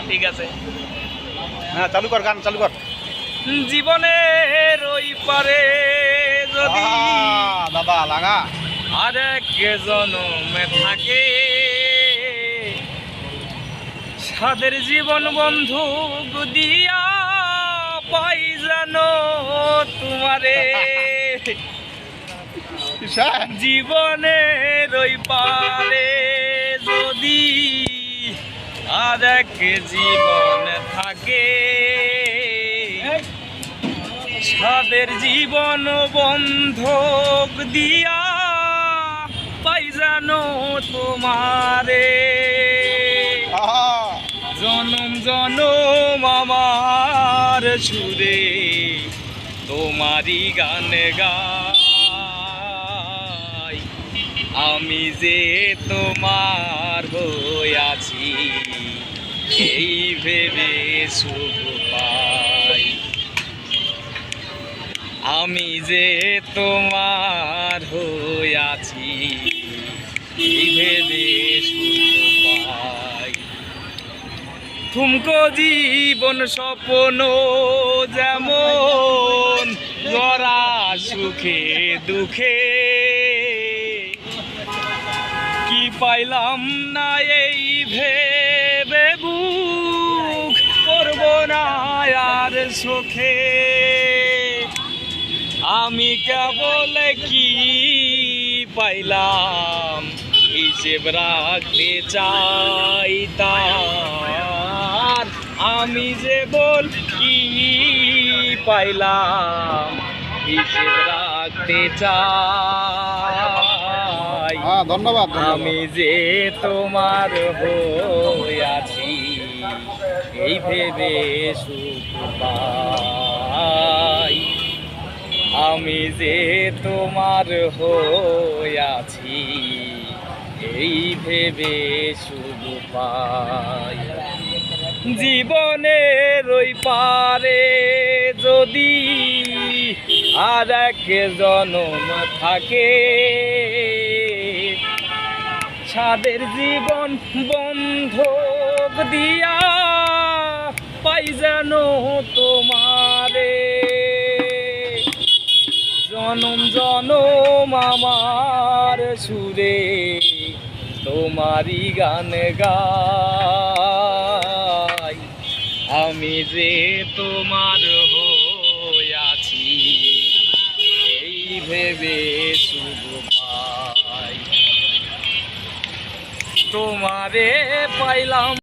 ঠিক আছে, হ্যাঁ চালু কর, গান চালু কর। জীবনের ওই পারে যদি দাদা লাগা আরেক জনমে থাকে, সাদের জীবন বন্ধু দিয়া পাই জানো তোমারে। জীবনের ওই পারে যদি আরেক জীবন থাকে, সাদের জীবন বন্ধক দিয়া পাই জানো তোমারে। জনম জনম আমার সুরে তোমারই গান গাই, আমি যে তোমার হইয়াছি এই ভেবে সুখ পাই। আমি যে তোমার হইয়াছি এই ভেবে সুখ পাই। তুমকো জীবন স্বপ্ন যেমন জরা সুখে দুঃখে, কি পাইলাম না এই ভেবে বুক করব না আর সুখে। আমি কেবল কি পাইলাম হিসেব রাখতে চাই তার, আমি যে বল কি পাইলাম হিসেব রাখতে চাই। ধন্যবাদ। আমি যে তোমার হইয়াছি এই ভেবে সুখ পাই। আমি যে তোমার হইয়াছি এই ভেবে সুখ পাই। জীবনের ওই পারে যদি আর এক জনম থাকে, সাদের জীবন বন্ধক দিয়া পাই জানো তোমারে। জনম জনম আমার সুরে তোমারই গান গাই, আমি যে তোমার হইয়াছি এই ভেবে সুখ পাই। তোমারে পাইলাম।